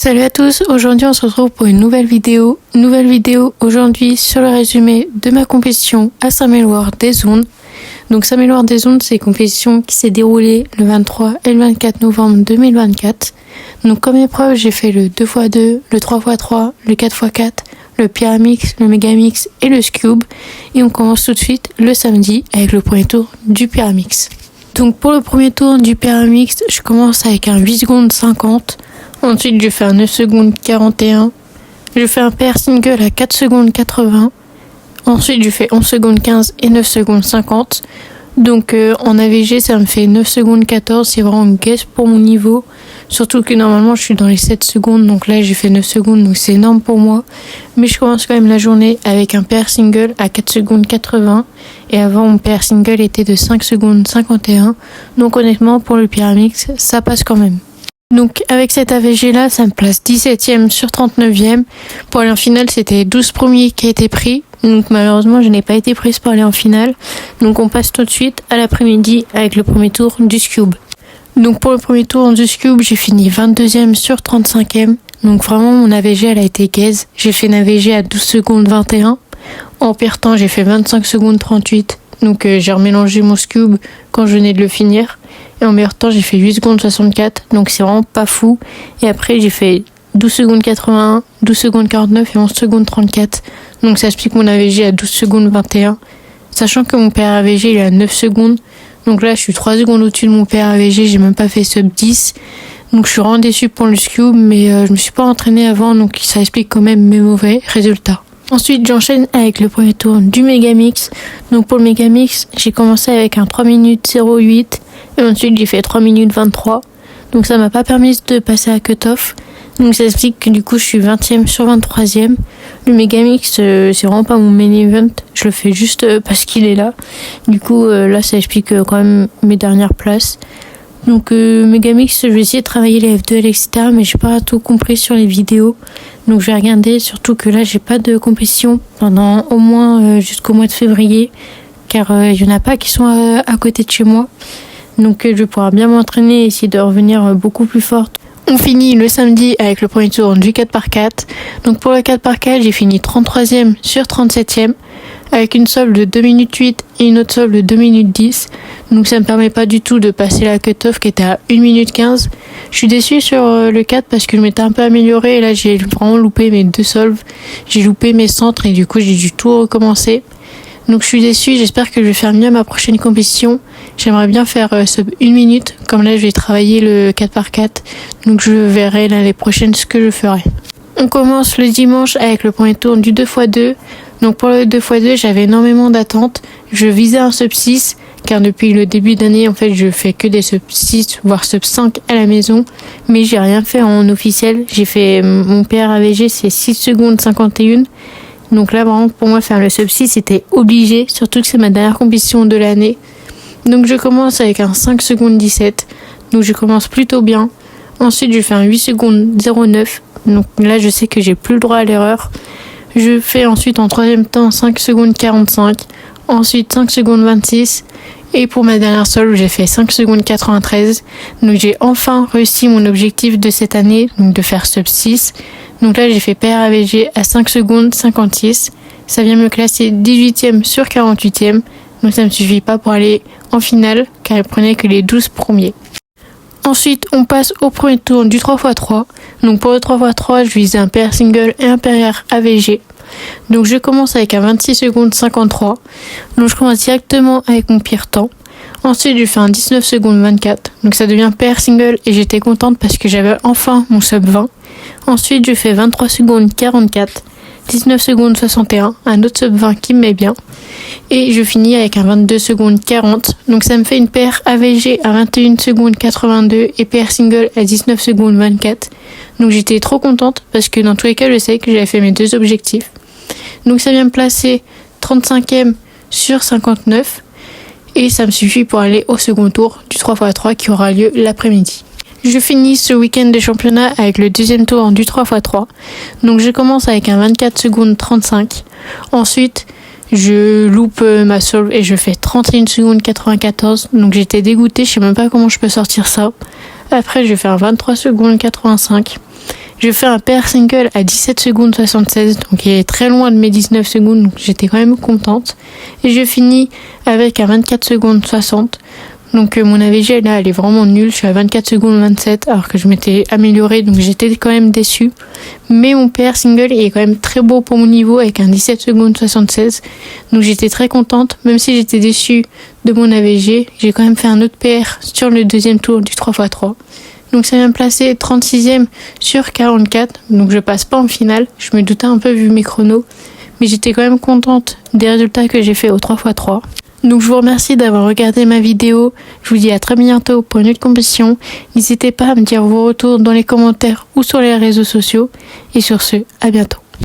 Salut à tous, aujourd'hui on se retrouve pour une nouvelle vidéo. Aujourd'hui sur le résumé de ma compétition à Saint-Méloire-des-Ondes. Donc Saint-Méloire-des-Ondes, c'est une compétition qui s'est déroulée le 23 et le 24 novembre 2024. Donc comme épreuve, j'ai fait le 2x2, le 3x3, le 4x4, le Pyramix, le Megamix et le Scube. Et on commence tout de suite le samedi avec le premier tour du Pyramix. Donc pour le premier tour du Pyramix, je commence avec un 8 secondes 50. Ensuite, je fais un 9 secondes 41. Je fais un pair single à 4 secondes 80. Ensuite, je fais 11 secondes 15 et 9 secondes 50. Donc en AVG, ça me fait 9 secondes 14. C'est vraiment une guess pour mon niveau. Surtout que normalement, je suis dans les 7 secondes. Donc là, j'ai fait 9 secondes. Donc c'est énorme pour moi. Mais je commence quand même la journée avec un pair single à 4 secondes 80. Et avant, mon pair single était de 5 secondes 51. Donc honnêtement, pour le Pyramix, ça passe quand même. Donc avec cet AVG là, ça me place 17e sur 39e. Pour aller en finale, c'était 12 premiers qui a été pris. Donc malheureusement, je n'ai pas été prise pour aller en finale. Donc on passe tout de suite à l'après-midi avec le premier tour du Scube. Donc pour le premier tour du Scube, j'ai fini 22e sur 35e. Donc vraiment, mon AVG, elle a été gaze. J'ai fait une AVG à 12 secondes 21. En pire temps, j'ai fait 25 secondes 38. Donc j'ai remélangé mon Scube quand je venais de le finir. Et en meilleur temps, j'ai fait 8 secondes 64. Donc c'est vraiment pas fou. Et après, j'ai fait 12 secondes 81, 12 secondes 49 et 11 secondes 34. Donc ça explique mon AVG à 12 secondes 21. Sachant que mon père AVG, il est à 9 secondes. Donc là, je suis 3 secondes au-dessus de mon père AVG. J'ai même pas fait sub 10. Donc je suis vraiment déçue pour le Scube. Mais je me suis pas entraînée avant. Donc ça explique quand même mes mauvais résultats. Ensuite, j'enchaîne avec le premier tour du Megamix. Donc pour le Megamix, j'ai commencé avec un 3 minutes 08 et ensuite j'ai fait 3 minutes 23. Donc ça m'a pas permis de passer à cut-off. Donc ça explique que du coup je suis 20e sur 23e. Le Megamix, c'est vraiment pas mon main event. Je le fais juste parce qu'il est là. Du coup là ça explique quand même mes dernières places. Donc Megamix, je vais essayer de travailler les F2L, etc. Mais j'ai pas tout compris sur les vidéos. Donc je vais regarder, surtout que là j'ai pas de compétition pendant au moins jusqu'au mois de février. Car il y en a pas qui sont à côté de chez moi. Donc je vais pouvoir bien m'entraîner et essayer de revenir beaucoup plus forte. On finit le samedi avec le premier tour du 4x4. Donc pour le 4x4, j'ai fini 33e sur 37e. Avec une solde de 2 minutes 8 et une autre solde de 2 minutes 10. Donc ça me permet pas du tout de passer la cut-off qui était à 1 minute 15. Je suis déçue sur le 4 parce que je m'étais un peu améliorée et là j'ai vraiment loupé mes 2 solves. J'ai loupé mes centres et du coup j'ai dû tout recommencer. Donc je suis déçue, j'espère que je vais faire mieux à ma prochaine compétition. J'aimerais bien faire sub 1 minute, comme là je vais travailler le 4x4. Donc je verrai l'année prochaine ce que je ferai. On commence le dimanche avec le premier tour du 2x2. Donc pour le 2x2, j'avais énormément d'attentes. Je visais un sub 6, car depuis le début d'année, en fait, je fais que des sub 6, voire sub 5 à la maison. Mais j'ai rien fait en officiel. J'ai fait mon PR AVG, c'est 6 secondes 51. Donc là, vraiment, pour moi, faire le sub 6, c'était obligé. Surtout que c'est ma dernière compétition de l'année. Donc je commence avec un 5 secondes 17. Donc je commence plutôt bien. Ensuite, je fais un 8 secondes 09. Donc là, je sais que j'ai plus le droit à l'erreur. Je fais ensuite en troisième temps 5 secondes 45, ensuite 5 secondes 26 et pour ma dernière solde j'ai fait 5 secondes 93. Donc j'ai enfin réussi mon objectif de cette année, donc de faire sub 6. Donc là j'ai fait PR AVG à 5 secondes 56. Ça vient me classer 18e sur 48e. Donc ça ne me suffit pas pour aller en finale car il prenait que les 12 premiers. Ensuite, on passe au premier tour du 3x3. Donc pour le 3x3, je visais un pair single et un pair AVG. Donc je commence avec un 26 secondes 53. Donc je commence directement avec mon pire temps. Ensuite, je fais un 19 secondes 24. Donc ça devient pair single et j'étais contente parce que j'avais enfin mon sub 20. Ensuite, je fais 23 secondes 44. 19 secondes 61, un autre sub 20 qui me met bien. Et je finis avec un 22 secondes 40. Donc ça me fait une paire AVG à 21 secondes 82 et paire single à 19 secondes 24. Donc j'étais trop contente parce que dans tous les cas, je sais que j'avais fait mes 2 objectifs. Donc ça vient me placer 35e sur 59. Et ça me suffit pour aller au second tour du 3x3 qui aura lieu l'après-midi. Je finis ce week-end de championnat avec le deuxième tour du 3x3. Donc je commence avec un 24 secondes 35. Ensuite, je loupe ma solve et je fais 31 secondes 94. Donc j'étais dégoûtée, je sais même pas comment je peux sortir ça. Après, je vais faire 23 secondes 85. Je fais un PR single à 17 secondes 76, donc il est très loin de mes 19 secondes, donc j'étais quand même contente. Et je finis avec un 24 secondes 60. Donc mon AVG là, elle est vraiment nulle, je suis à 24 secondes 27 alors que je m'étais améliorée, donc j'étais quand même déçue. Mais mon PR single est quand même très beau pour mon niveau avec un 17 secondes 76. Donc j'étais très contente, même si j'étais déçue de mon AVG, j'ai quand même fait un autre PR sur le deuxième tour du 3x3. Donc ça vient me placer 36e sur 44, donc je passe pas en finale, je me doutais un peu vu mes chronos, mais j'étais quand même contente des résultats que j'ai fait au 3x3. Donc je vous remercie d'avoir regardé ma vidéo, je vous dis à très bientôt pour une autre compétition, n'hésitez pas à me dire vos retours dans les commentaires ou sur les réseaux sociaux, et sur ce, à bientôt.